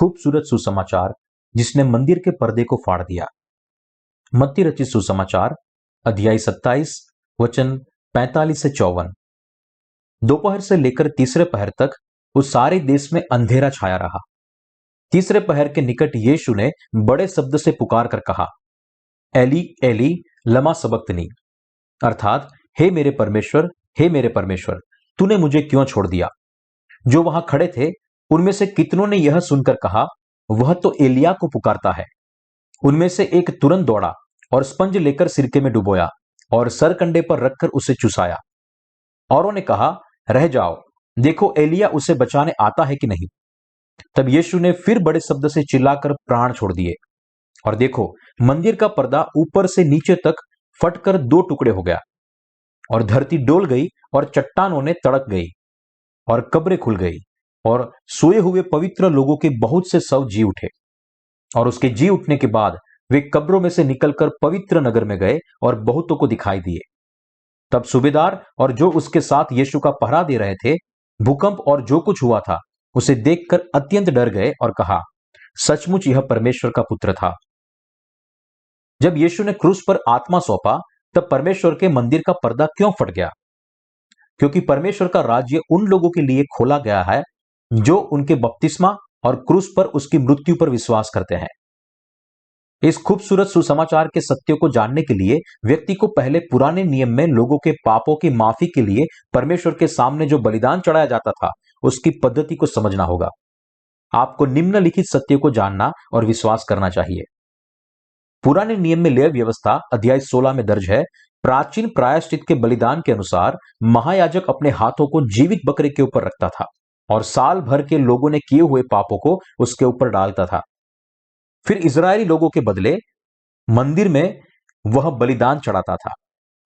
खूबसूरत सुसमाचार जिसने मंदिर के पर्दे को फाड़ दिया। मत्ती रचित सुसमाचार अध्याय 27 वचन 45 से 54। दोपहर से लेकर तीसरे पहर तक उस सारे देश में अंधेरा छाया रहा। तीसरे पहर के निकट यीशु ने बड़े शब्द से पुकार कर कहा, एली एली लमा सबक्तनी, अर्थात हे मेरे परमेश्वर तूने मुझे क्यों छोड़ दिया। जो वहां खड़े थे उनमें से कितनों ने यह सुनकर कहा, वह तो एलिया को पुकारता है। उनमें से एक तुरंत दौड़ा और स्पंज लेकर सिरके में डुबोया और सरकंडे पर रखकर उसे चुसाया। औरों ने कहा, रह जाओ, देखो एलिया उसे बचाने आता है कि नहीं। तब यीशु ने फिर बड़े शब्द से चिल्लाकर प्राण छोड़ दिए, और देखो मंदिर का पर्दा ऊपर से नीचे तक फटकर दो टुकड़े हो गया, और धरती डोल गई और चट्टानों ने तड़क गई, और कब्रें खुल गई, और सोए हुए पवित्र लोगों के बहुत से शव जी उठे। और उसके जी उठने के बाद वे कब्रों में से निकलकर पवित्र नगर में गए और बहुतों को दिखाई दिए। तब सूबेदार और जो उसके साथ यीशु का पहरा दे रहे थे, भूकंप और जो कुछ हुआ था उसे देखकर अत्यंत डर गए और कहा, सचमुच यह परमेश्वर का पुत्र था। जब यीशु ने क्रूस पर आत्मा सौंपा, तब परमेश्वर के मंदिर का पर्दा क्यों फट गया? क्योंकि परमेश्वर का राज्य उन लोगों के लिए खोला गया है जो उनके बपतिस्मा और क्रूस पर उसकी मृत्यु पर विश्वास करते हैं। इस खूबसूरत सुसमाचार के सत्य को जानने के लिए व्यक्ति को पहले पुराने नियम में लोगों के पापों की माफी के लिए परमेश्वर के सामने जो बलिदान चढ़ाया जाता था उसकी पद्धति को समझना होगा। आपको निम्नलिखित सत्य को जानना और विश्वास करना चाहिए। पुराने नियम में लेवी व्यवस्था अध्याय 16 में दर्ज है, प्राचीन प्रायश्चित के बलिदान के अनुसार महायाजक अपने हाथों को जीवित बकरे के ऊपर रखता था और साल भर के लोगों ने किए हुए पापों को उसके ऊपर डालता था। फिर इजरायली लोगों के बदले मंदिर में वह बलिदान चढ़ाता था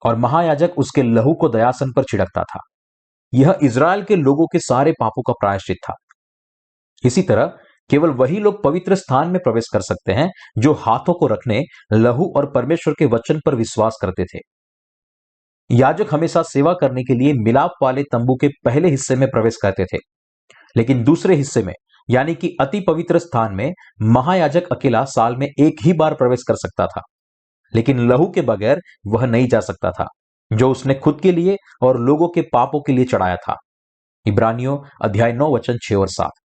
और महायाजक उसके लहू को दयासन पर छिड़कता था। यह इजराइल के लोगों के सारे पापों का प्रायश्चित था। इसी तरह केवल वही लोग पवित्र स्थान में प्रवेश कर सकते हैं जो हाथों को रखने, लहू और परमेश्वर के वचन पर विश्वास करते थे। याजक हमेशा सेवा करने के लिए मिलाप वाले तंबू के पहले हिस्से में प्रवेश करते थे, लेकिन दूसरे हिस्से में यानी कि अति पवित्र स्थान में महायाजक अकेला साल में एक ही बार प्रवेश कर सकता था, लेकिन लहू के बगैर वह नहीं जा सकता था जो उसने खुद के लिए और लोगों के पापों के लिए चढ़ाया था। इब्रानियों अध्याय 9 वचन 6 और 7।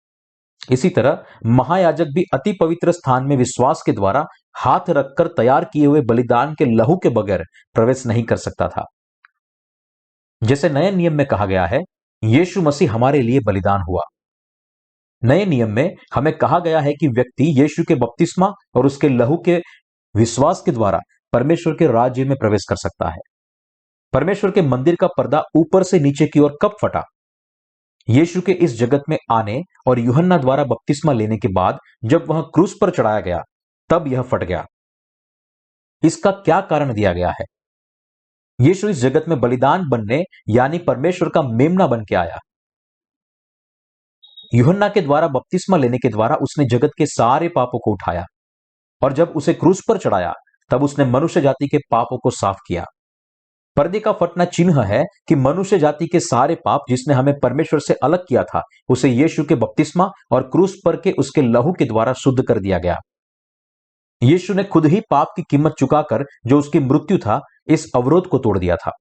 इसी तरह महायाजक भी अति पवित्र स्थान में विश्वास के द्वारा हाथ रखकर तैयार किए हुए बलिदान के लहू के बगैर प्रवेश नहीं कर सकता था। जैसे नए नियम में कहा गया है, यीशु मसीह हमारे लिए बलिदान हुआ। नए नियम में हमें कहा गया है कि व्यक्ति यीशु के बपतिस्मा और उसके लहू के विश्वास के द्वारा परमेश्वर के राज्य में प्रवेश कर सकता है। परमेश्वर के मंदिर का पर्दा ऊपर से नीचे की ओर कब फटा? यीशु के इस जगत में आने और यूहन्ना द्वारा बपतिस्मा लेने के बाद जब वह क्रूस पर चढ़ाया गया, तब यह फट गया। इसका क्या कारण दिया गया है? यीशु इस जगत में बलिदान बनने यानी परमेश्वर का मेमना बन के आया। यूहन्ना के द्वारा बपतिस्मा लेने के द्वारा उसने जगत के सारे पापों को उठाया, और जब उसे क्रूस पर चढ़ाया तब उसने मनुष्य जाति के पापों को साफ किया। पर्दे का फटना चिन्ह है कि मनुष्य जाति के सारे पाप जिसने हमें परमेश्वर से अलग किया था, उसे यीशु के बपतिस्मा और क्रूस पर के उसके लहू के द्वारा शुद्ध कर दिया गया। यीशु ने खुद ही पाप की कीमत चुकाकर जो उसकी मृत्यु था, इस अवरोध को तोड़ दिया था।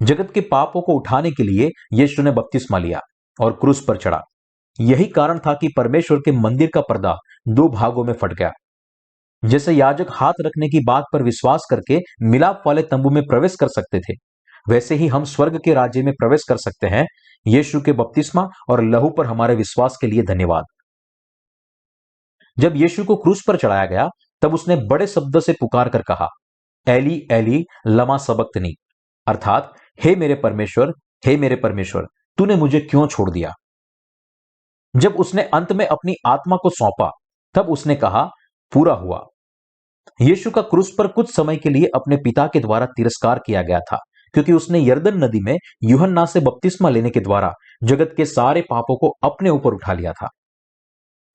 जगत के पापों को उठाने के लिए यीशु ने बपतिस्मा लिया और क्रूस पर चढ़ा। यही कारण था कि परमेश्वर के मंदिर का पर्दा दो भागों में फट गया। जैसे याजक हाथ रखने की बात पर विश्वास करके मिलाप वाले तंबू में प्रवेश कर सकते थे, वैसे ही हम स्वर्ग के राज्य में प्रवेश कर सकते हैं। यीशु के बपतिस्मा और लहू पर हमारे विश्वास के लिए धन्यवाद। जब यीशु को क्रूस पर चढ़ाया गया, तब उसने बड़े शब्द से पुकार कर कहा, एली एली लमा सबक्तनी, अर्थात हे मेरे परमेश्वर तूने मुझे क्यों छोड़ दिया। जब उसने अंत में अपनी आत्मा को सौंपा, तब उसने कहा, पूरा हुआ। यीशु का क्रूस पर कुछ समय के लिए अपने पिता के द्वारा तिरस्कार किया गया था, क्योंकि उसने यरदन नदी में यूहन्ना से बपतिस्मा लेने के द्वारा जगत के सारे पापों को अपने ऊपर उठा लिया था।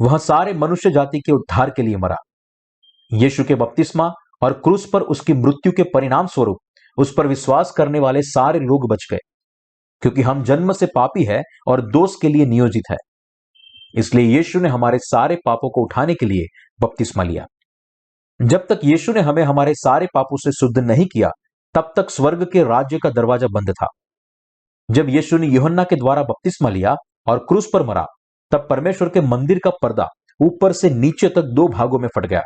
वह सारे मनुष्य जाति के उद्धार के लिए मरा। यीशु के बपतिस्मा और क्रूस पर उसकी मृत्यु के परिणाम स्वरूप उस पर विश्वास करने वाले सारे लोग बच गए, क्योंकि हम जन्म से पापी है और दोष के लिए नियोजित है। इसलिए यीशु ने हमारे सारे पापों को उठाने के लिए बपतिस्मा लिया। जब तक यीशु ने हमें हमारे सारे पापों से शुद्ध नहीं किया, तब तक स्वर्ग के राज्य का दरवाजा बंद था। जब यीशु ने यूहन्ना के द्वारा बपतिस्मा लिया और क्रूस पर मरा, तब परमेश्वर के मंदिर का पर्दा ऊपर से नीचे तक दो भागों में फट गया,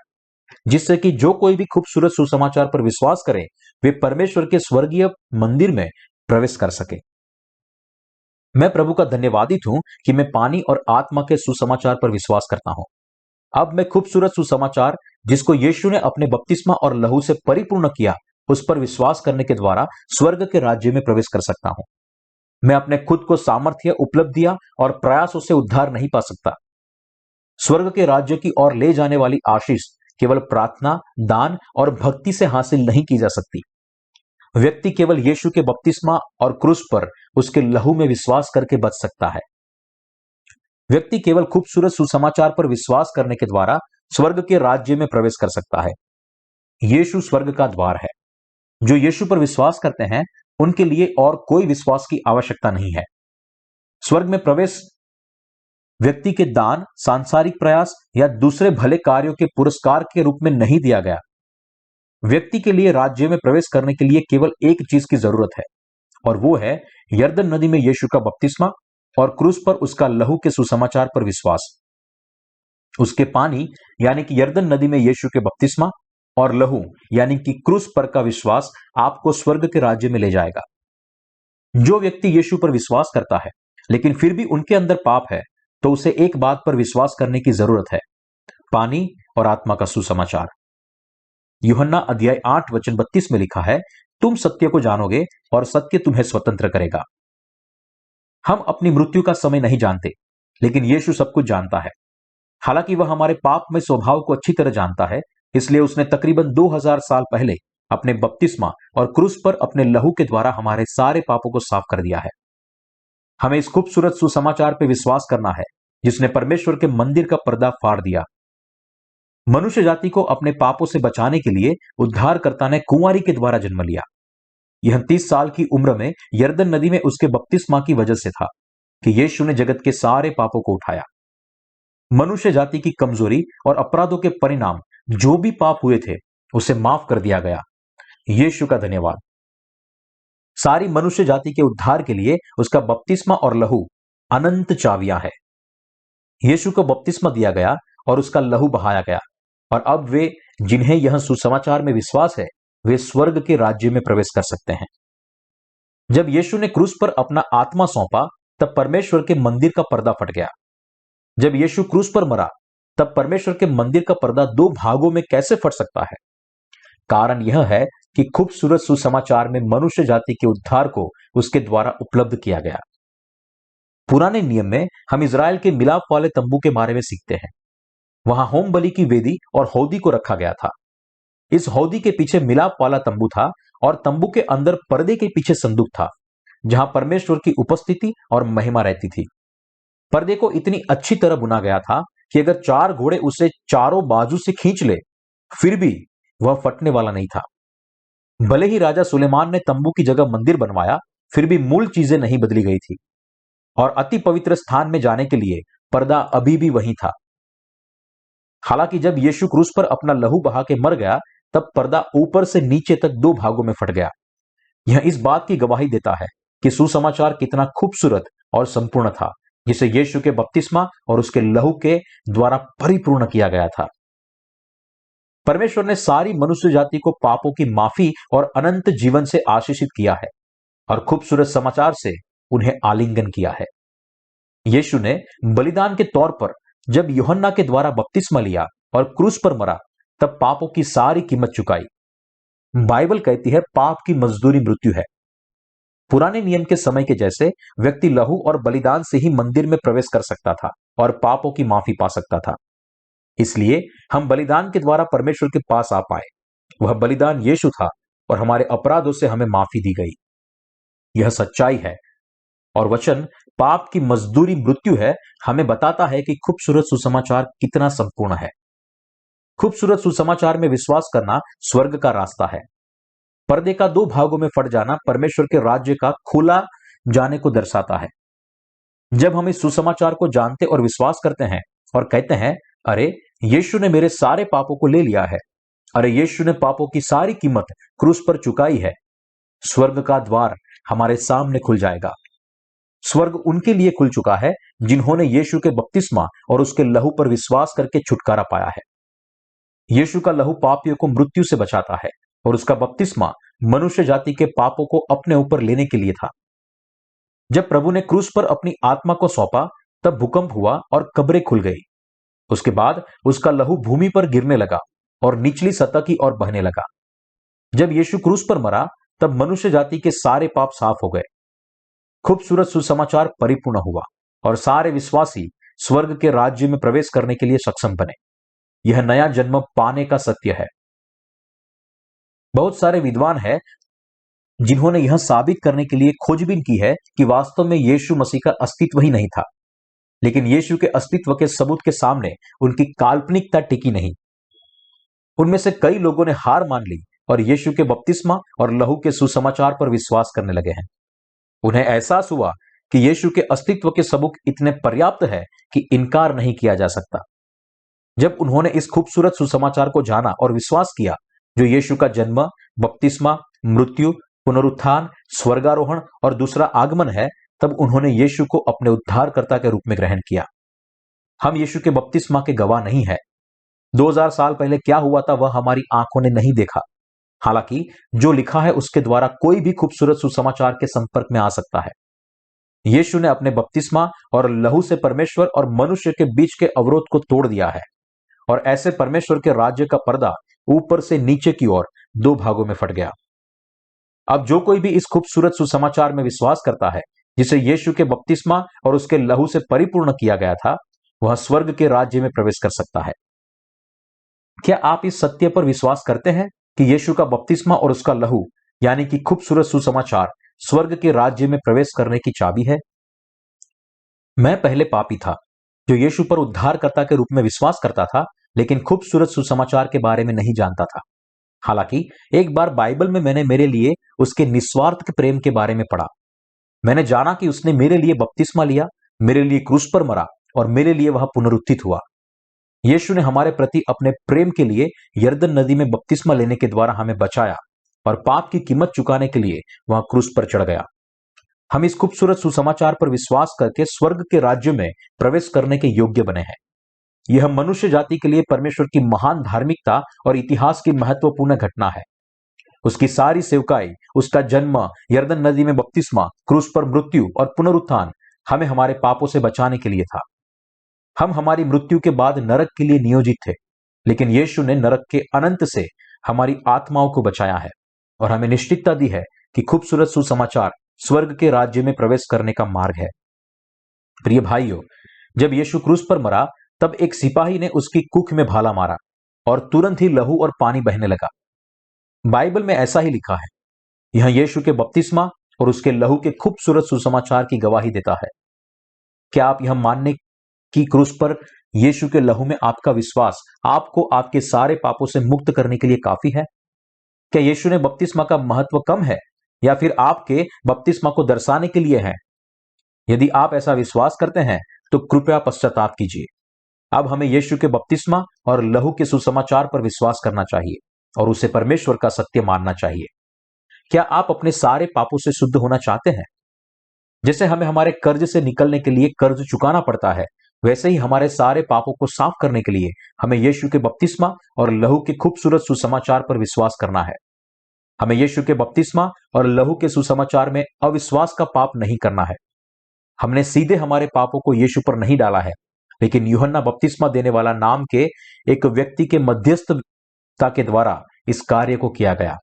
जिससे कि जो कोई भी खूबसूरत सुसमाचार पर विश्वास करे, वे परमेश्वर के स्वर्गीय मंदिर में प्रवेश कर सके। मैं प्रभु का धन्यवादित हूं कि मैं पानी और आत्मा के सुसमाचार पर विश्वास करता हूं। अब मैं खूबसूरत सुसमाचार, जिसको यीशु ने अपने बपतिस्मा और लहू से परिपूर्ण किया, उस पर विश्वास करने के द्वारा स्वर्ग के राज्य में प्रवेश कर सकता हूं। मैं अपने खुद को सामर्थ्य, उपलब्धियां और प्रयासों से उद्धार नहीं पा सकता। स्वर्ग के राज्य की ओर ले जाने वाली आशीष केवल प्रार्थना, दान और भक्ति से हासिल नहीं की जा सकती। व्यक्ति केवल यीशु के बपतिस्मा और क्रूस पर उसके लहू में विश्वास करके बच सकता है। व्यक्ति केवल खूबसूरत सुसमाचार पर विश्वास करने के द्वारा स्वर्ग के राज्य में प्रवेश कर सकता है। यीशु स्वर्ग का द्वार है। जो यीशु पर विश्वास करते हैं, उनके लिए और कोई विश्वास की आवश्यकता नहीं है। स्वर्ग में प्रवेश व्यक्ति के दान, सांसारिक प्रयास या दूसरे भले कार्यों के पुरस्कार के रूप में नहीं दिया गया। व्यक्ति के लिए राज्य में प्रवेश करने के लिए केवल एक चीज की जरूरत है, और वो है यरदन नदी में यीशु का बपतिस्मा और क्रूस पर उसका लहू के सुसमाचार पर विश्वास। उसके पानी यानी कि यरदन नदी में यीशु के बपतिस्मा और लहू यानी कि क्रूस पर का विश्वास आपको स्वर्ग के राज्य में ले जाएगा। जो व्यक्ति यीशु पर विश्वास करता है, लेकिन फिर भी उनके अंदर पाप है, तो उसे एक बात पर विश्वास करने की जरूरत है, पानी और आत्मा का सुसमाचार। यूहन्ना अध्याय 8 वचन 32 में लिखा है, तुम सत्य को जानोगे और सत्य तुम्हें स्वतंत्र करेगा। हम अपनी मृत्यु का समय नहीं जानते, लेकिन यीशु सब कुछ जानता है। हालांकि वह हमारे पाप में स्वभाव को अच्छी तरह जानता है, इसलिए उसने तकरीबन 2000 साल पहले अपने बपतिस्मा और क्रूस पर अपने लहू के द्वारा हमारे सारे पापों को साफ कर दिया है। हमें इस खूबसूरत सुसमाचार पर विश्वास करना है, जिसने परमेश्वर के मंदिर का पर्दा फाड़ दिया। मनुष्य जाति को अपने पापों से बचाने के लिए उद्धारकर्ता ने कुंवारी के द्वारा जन्म लिया। यह 30 साल की उम्र में यरदन नदी में उसके बपतिस्मा की वजह से था कि यीशु ने जगत के सारे पापों को उठाया। मनुष्य जाति की कमजोरी और अपराधों के परिणाम जो भी पाप हुए थे, उसे माफ कर दिया गया। यीशु का धन्यवाद। सारी मनुष्य जाति के उद्धार के लिए उसका बपतिस्मा और लहू अनंत चाबियां है। यीशु को बपतिस्मा दिया गया और उसका लहू बहाया गया, और अब वे जिन्हें यह सुसमाचार में विश्वास है, वे स्वर्ग के राज्य में प्रवेश कर सकते हैं। जब यीशु ने क्रूस पर अपना आत्मा सौंपा, तब परमेश्वर के मंदिर का पर्दा फट गया। जब यीशु क्रूस पर मरा, तब परमेश्वर के मंदिर का पर्दा दो भागों में कैसे फट सकता है? कारण यह है कि खूबसूरत सुसमाचार में मनुष्य जाति के उद्धार को उसके द्वारा उपलब्ध किया गया। पुराने नियम में हम इजराइल के मिलाप वाले तंबू के बारे में सीखते हैं। वहां होम बलि की वेदी और हौदी को रखा गया था। इस हौदी के पीछे मिलाप वाला तंबू था, और तंबू के अंदर पर्दे के पीछे संदूक था, जहां परमेश्वर की उपस्थिति और महिमा रहती थी। पर्दे को इतनी अच्छी तरह बुना गया था कि अगर 4 घोड़े उसे चारों बाजू से खींच ले, फिर भी वह फटने वाला नहीं था। भले ही राजा सुलेमान ने तंबू की जगह मंदिर बनवाया, फिर भी मूल चीजें नहीं बदली गई थी, और अति पवित्र स्थान में जाने के लिए पर्दा अभी भी वही था। हालांकि जब यीशु क्रूस पर अपना लहू बहा के मर गया, तब पर्दा ऊपर से नीचे तक 2 भागों में फट गया। यह इस बात की गवाही देता है कि सुसमाचार कितना खूबसूरत और संपूर्ण था, जिसे यीशु के बपतिस्मा और उसके लहू के द्वारा परिपूर्ण किया गया था। परमेश्वर ने सारी मनुष्य जाति को पापों की माफी और अनंत जीवन से आशीषित किया है, और खूबसूरत समाचार से उन्हें आलिंगन किया है। यीशु ने बलिदान के तौर पर जब यूहन्ना के द्वारा बपतिस्मा लिया और क्रूस पर मरा, तब पापों की सारी कीमत चुकाई। बाइबल कहती है, पाप की मजदूरी मृत्यु है। पुराने नियम के समय के जैसे व्यक्ति लहू और बलिदान से ही मंदिर में प्रवेश कर सकता था और पापों की माफी पा सकता था। इसलिए हम बलिदान के द्वारा परमेश्वर के पास आ पाए। वह बलिदान यीशु था, और हमारे अपराधों से हमें माफी दी गई। यह सच्चाई है, और वचन पाप की मजदूरी मृत्यु है हमें बताता है कि खूबसूरत सुसमाचार कितना संपूर्ण है। खूबसूरत सुसमाचार में विश्वास करना स्वर्ग का रास्ता है। पर्दे का 2 भागों में फट जाना परमेश्वर के राज्य का खुला जाने को दर्शाता है। जब हम इस सुसमाचार को जानते और विश्वास करते हैं और कहते हैं, अरे यीशु ने मेरे सारे पापों को ले लिया है, अरे यीशु ने पापों की सारी कीमत क्रूस पर चुकाई है, स्वर्ग का द्वार हमारे सामने खुल जाएगा। स्वर्ग उनके लिए खुल चुका है जिन्होंने यीशु के बपतिस्मा और उसके लहू पर विश्वास करके छुटकारा पाया है। यीशु का लहू पापियों को मृत्यु से बचाता है और उसका बपतिस्मा मनुष्य जाति के पापों को अपने ऊपर लेने के लिए था। जब प्रभु ने क्रूस पर अपनी आत्मा को सौंपा, तब भूकंप हुआ और कब्रें खुल गई। उसके बाद उसका लहू भूमि पर गिरने लगा और निचली सतह की ओर बहने लगा। जब यीशु क्रूस पर मरा, तब मनुष्य जाति के सारे पाप साफ हो गए। खूबसूरत सुसमाचार परिपूर्ण हुआ और सारे विश्वासी स्वर्ग के राज्य में प्रवेश करने के लिए सक्षम बने। यह नया जन्म पाने का सत्य है। बहुत सारे विद्वान हैं जिन्होंने यह साबित करने के लिए खोजबीन की है कि वास्तव में यीशु मसीह का अस्तित्व ही नहीं था, लेकिन यीशु के अस्तित्व के सबूत के सामने उनकी काल्पनिकता टिकी नहीं। उनमें से कई लोगों ने हार मान ली और यीशु के बपतिस्मा और लहू के सुसमाचार पर विश्वास करने लगे हैं। उन्हें एहसास हुआ कि यीशु के अस्तित्व के सबूत इतने पर्याप्त है कि इनकार नहीं किया जा सकता। जब उन्होंने इस खूबसूरत सुसमाचार को जाना और विश्वास किया, जो यीशु का जन्म, बपतिस्मा, मृत्यु, पुनरुत्थान, स्वर्गारोहण और दूसरा आगमन है, तब उन्होंने यीशु को अपने उद्धारकर्ता के रूप में ग्रहण किया। हम यीशु के बपतिस्मा के गवाह नहीं है। 2000 साल पहले क्या हुआ था वह हमारी आंखों ने नहीं देखा। हालांकि जो लिखा है उसके द्वारा कोई भी खूबसूरत सुसमाचार के संपर्क में आ सकता है। यीशु ने अपने बपतिस्मा और लहू से परमेश्वर और मनुष्य के बीच के अवरोध को तोड़ दिया है और ऐसे परमेश्वर के राज्य का पर्दा ऊपर से नीचे की ओर दो भागों में फट गया। अब जो कोई भी इस खूबसूरत सुसमाचार में विश्वास करता है, जिसे यीशु के बपतिस्मा और उसके लहू से परिपूर्ण किया गया था, वह स्वर्ग के राज्य में प्रवेश कर सकता है। क्या आप इस सत्य पर विश्वास करते हैं कि यीशु का बपतिस्मा और उसका लहू यानी कि खूबसूरत सुसमाचार स्वर्ग के राज्य में प्रवेश करने की चाबी है? मैं पहले पापी था जो यीशु पर उद्धारकर्ता के रूप में विश्वास करता था, लेकिन खूबसूरत सुसमाचार के बारे में नहीं जानता था। हालांकि एक बार बाइबल में मैंने मेरे लिए उसके निस्वार्थ प्रेम के बारे में पढ़ा। मैंने जाना कि उसने मेरे लिए बपतिस्मा लिया, मेरे लिए क्रूस पर मरा और मेरे लिए वह पुनरुत्थित हुआ। यीशु ने हमारे प्रति अपने प्रेम के लिए यरदन नदी में बपतिस्मा लेने के द्वारा हमें बचाया और पाप की कीमत चुकाने के लिए वह क्रूस पर चढ़ गया। हम इस खूबसूरत सुसमाचार पर विश्वास करके स्वर्ग के राज्य में प्रवेश करने के योग्य बने हैं। यह मनुष्य जाति के लिए परमेश्वर की महान धार्मिकता और इतिहास की महत्वपूर्ण घटना है। उसकी सारी सेवकाई, उसका जन्म, यरदन नदी में बपतिस्मा, क्रूस पर मृत्यु और पुनरुत्थान हमें हमारे पापों से बचाने के लिए था। हम हमारी मृत्यु के बाद नरक के लिए नियोजित थे, लेकिन यीशु ने नरक के अनंत से हमारी आत्माओं को बचाया है और हमें निश्चितता दी है कि खूबसूरत सुसमाचार स्वर्ग के राज्य में प्रवेश करने का मार्ग है। प्रिय भाइयों, जब यीशु क्रूस पर मरा, तब एक सिपाही ने उसकी कुख में भाला मारा और तुरंत ही लहू और पानी बहने लगा। बाइबल में ऐसा ही लिखा है। यह यीशु के बपतिस्मा और उसके लहू के खूबसूरत सुसमाचार की गवाही देता है। क्या आप यह मानने कि क्रूस पर यीशु के लहू में आपका विश्वास आपको आपके सारे पापों से मुक्त करने के लिए काफी है? क्या यीशु ने बपतिस्मा का महत्व कम है या फिर आपके बपतिस्मा को दर्शाने के लिए है? यदि आप ऐसा विश्वास करते हैं तो कृपया पश्चाताप कीजिए। अब हमें यीशु के बपतिस्मा और लहू के सुसमाचार पर विश्वास करना चाहिए और उसे परमेश्वर का सत्य मानना चाहिए। क्या आप अपने सारे पापों से शुद्ध होना चाहते हैं? जैसे हमें हमारे कर्ज से निकलने के लिए कर्ज चुकाना पड़ता है, वैसे ही हमारे सारे पापों को साफ करने के लिए हमें यीशु के बपतिस्मा और लहू के खूबसूरत सुसमाचार पर विश्वास करना है। हमें यीशु के बपतिस्मा और लहू के सुसमाचार में अविश्वास का पाप नहीं करना है। हमने सीधे हमारे पापों को यीशु पर नहीं डाला है, लेकिन यूहन्ना बपतिस्मा देने वाला नाम के एक व्यक्ति के मध्यस्थता के द्वारा इस कार्य को किया गया।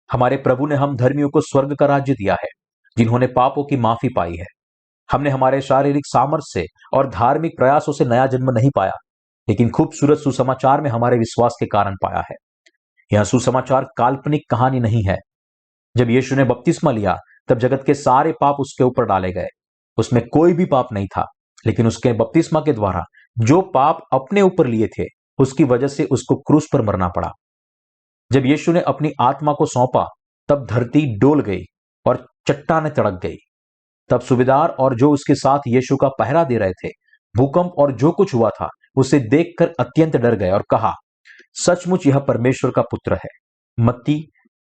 हमारे प्रभु ने हम धर्मियों को स्वर्ग का राज्य दिया है, जिन्होंने पापों की माफी पाई है। हमने हमारे शारीरिक सामर्थ्य से और धार्मिक प्रयासों से नया जन्म नहीं पाया, लेकिन खूबसूरत सुसमाचार में हमारे विश्वास के कारण पाया है। यह सुसमाचार काल्पनिक कहानी नहीं है। जब यीशु ने बपतिस्मा लिया, तब जगत के सारे पाप उसके ऊपर डाले गए। उसमें कोई भी पाप नहीं था, लेकिन उसके बपतिस्मा के द्वारा जो पाप अपने ऊपर लिए थे, उसकी वजह से उसको क्रूस पर मरना पड़ा। जब यीशु ने अपनी आत्मा को सौंपा, तब धरती डोल गई और चट्टानें तड़क गई। तब सूबेदार और जो उसके साथ यीशु का पहरा दे रहे थे भूकंप और जो कुछ हुआ था उसे देखकर अत्यंत डर गए और कहा, सचमुच यह परमेश्वर का पुत्र है। मत्ती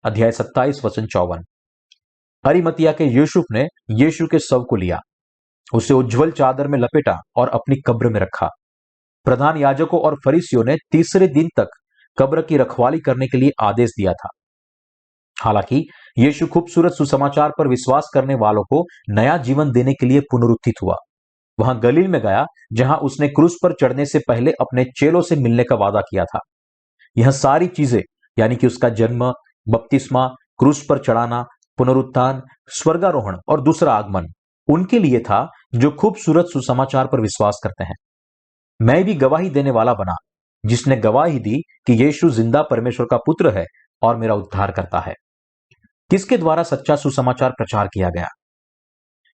अध्याय 27 वचन 54। अरिमतिया के यूसुफ ने यीशु के शव को लिया, उसे उज्जवल चादर में लपेटा और अपनी कब्र में रखा। प्रधान याजकों और फरीसियों ने तीसरे दिन तक कब्र की रखवाली करने के लिए आदेश दिया था। हालांकि यीशु खूबसूरत सुसमाचार पर विश्वास करने वालों को नया जीवन देने के लिए पुनरुत्थित हुआ। वहां गलील में गया जहां उसने क्रूस पर चढ़ने से पहले अपने चेलों से मिलने का वादा किया था। यह सारी चीजें यानी कि उसका जन्म, बपतिस्मा, क्रूस पर चढ़ाना, पुनरुत्थान, स्वर्गारोहण और दूसरा आगमन उनके लिए था जो खूबसूरत सुसमाचार पर विश्वास करते हैं। मैं भी गवाही देने वाला बना जिसने गवाही दी कि यीशु जिंदा परमेश्वर का पुत्र है और मेरा उद्धार करता है। किसके द्वारा सच्चा सुसमाचार प्रचार किया गया?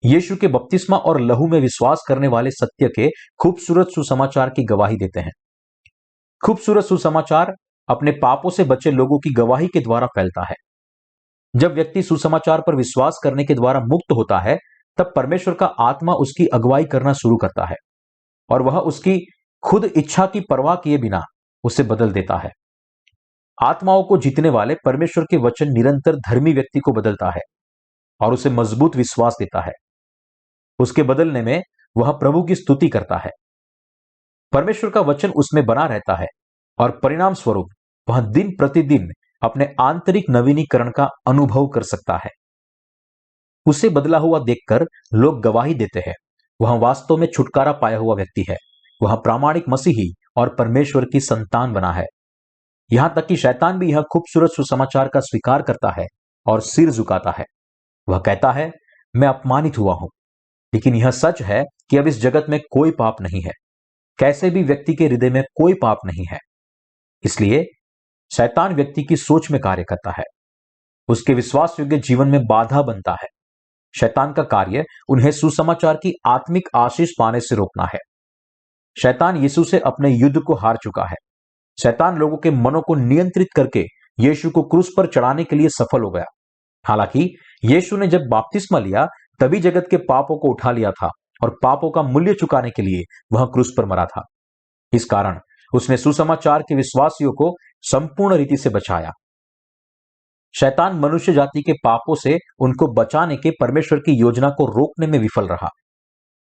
यीशु के बपतिस्मा और लहू में विश्वास करने वाले सत्य के खूबसूरत सुसमाचार की गवाही देते हैं। खूबसूरत सुसमाचार अपने पापों से बचे लोगों की गवाही के द्वारा फैलता है। जब व्यक्ति सुसमाचार पर विश्वास करने के द्वारा मुक्त होता है तब परमेश्वर का आत्मा उसकी अगुवाई करना शुरू करता है और वह उसकी खुद इच्छा की परवाह किए बिना उसे बदल देता है। आत्माओं को जीतने वाले परमेश्वर के वचन निरंतर धर्मी व्यक्ति को बदलता है और उसे मजबूत विश्वास देता है। उसके बदलने में वह प्रभु की स्तुति करता है। परमेश्वर का वचन उसमें बना रहता है और परिणाम स्वरूप वह दिन प्रतिदिन अपने आंतरिक नवीनीकरण का अनुभव कर सकता है। उसे बदला हुआ देखकर लोग गवाही देते हैं, वह वास्तव में छुटकारा पाया हुआ व्यक्ति है। वह प्रामाणिक मसीही और परमेश्वर की संतान बना है। यहां तक कि शैतान भी यह खूबसूरत सुसमाचार का स्वीकार करता है और सिर झुकाता है। वह कहता है, मैं अपमानित हुआ हूं, लेकिन यह सच है कि अब इस जगत में कोई पाप नहीं है। कैसे भी व्यक्ति के हृदय में कोई पाप नहीं है। इसलिए शैतान व्यक्ति की सोच में कार्य करता है, उसके विश्वास योग्य जीवन में बाधा बनता है। शैतान का कार्य उन्हें सुसमाचार की आत्मिक आशीष पाने से रोकना है। शैतान यीशु से अपने युद्ध को हार चुका है। शैतान लोगों के मनों को नियंत्रित करके यीशु को क्रूस पर चढ़ाने के लिए सफल हो गया। हालांकि यीशु ने जब बपतिस्मा लिया तभी जगत के पापों को उठा लिया था और पापों का मूल्य चुकाने के लिए वह क्रूस पर मरा था। इस कारण उसने सुसमाचार के विश्वासियों को संपूर्ण रीति से बचाया। शैतान मनुष्य जाति के पापों से उनको बचाने के परमेश्वर की योजना को रोकने में विफल रहा।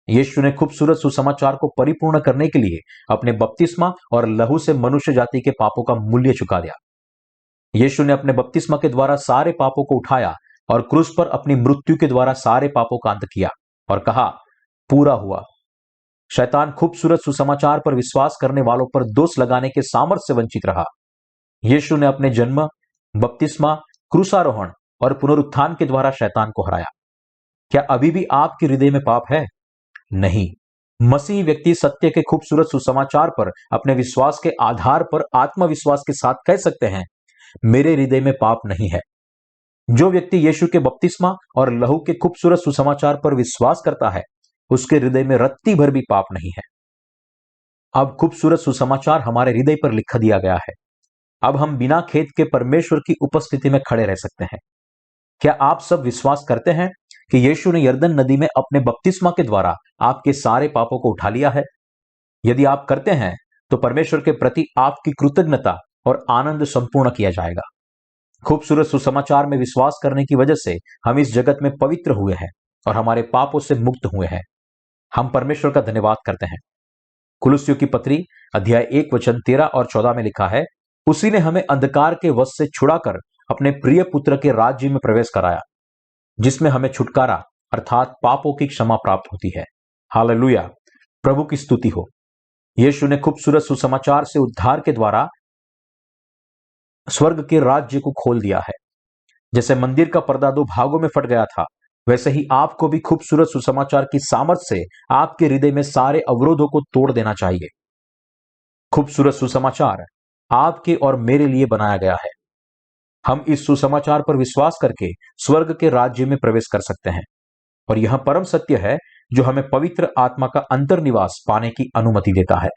यीशु ने खूबसूरत सुसमाचार को परिपूर्ण करने के लिए अपने बपतिस्मा और लहू से मनुष्य जाति के पापों का मूल्य चुका दिया। यीशु ने अपने बपतिस्मा के द्वारा सारे पापों को उठाया और क्रूस पर अपनी मृत्यु के द्वारा सारे पापों का अंत किया और कहा, पूरा हुआ। शैतान खूबसूरत सुसमाचार पर विश्वास करने वालों पर दोष लगाने के सामर्थ्य से वंचित रहा। यीशु ने अपने जन्म, बपतिस्मा, क्रूसारोहण और पुनरुत्थान के द्वारा शैतान को हराया। क्या अभी भी आपके हृदय में पाप है? नहीं। मसीही व्यक्ति सत्य के खूबसूरत सुसमाचार पर अपने विश्वास के आधार पर आत्मविश्वास के साथ कह सकते हैं, मेरे हृदय में पाप नहीं है। जो व्यक्ति यीशु के बपतिस्मा और लहू के खूबसूरत सुसमाचार पर विश्वास करता है उसके हृदय में रत्ती भर भी पाप नहीं है। अब खूबसूरत सुसमाचार हमारे हृदय पर लिख दिया गया है। अब हम बिना खेद के परमेश्वर की उपस्थिति में खड़े रह सकते हैं। क्या आप सब विश्वास करते हैं कि यीशु ने यरदन नदी में अपने बपतिस्मा के द्वारा आपके सारे पापों को उठा लिया है? यदि आप करते हैं तो परमेश्वर के प्रति आपकी कृतज्ञता और आनंद संपूर्ण किया जाएगा। खूबसूरत सुसमाचार में विश्वास करने की वजह से हम इस जगत में पवित्र हुए हैं और हमारे पापों से मुक्त हुए हैं। हम परमेश्वर का धन्यवाद करते हैं। कुलुस्सियों की पत्री अध्याय 1 वचन 13 और 14 में लिखा है, उसी ने हमें अंधकार के वश से छुड़ाकर अपने प्रिय पुत्र के राज्य में प्रवेश कराया, जिसमें हमें छुटकारा अर्थात पापों की क्षमा प्राप्त होती है। हालेलुया, प्रभु की स्तुति हो। यीशु ने खूबसूरत सुसमाचार से उद्धार के द्वारा स्वर्ग के राज्य को खोल दिया है। जैसे मंदिर का पर्दा 2 भागों में फट गया था, वैसे ही आपको भी खूबसूरत सुसमाचार की सामर्थ्य से आपके हृदय में सारे अवरोधों को तोड़ देना चाहिए। खूबसूरत सुसमाचार आपके और मेरे लिए बनाया गया है। हम इस सुसमाचार पर विश्वास करके स्वर्ग के राज्य में प्रवेश कर सकते हैं और यह परम सत्य है जो हमें पवित्र आत्मा का अंतर्निवास पाने की अनुमति देता है।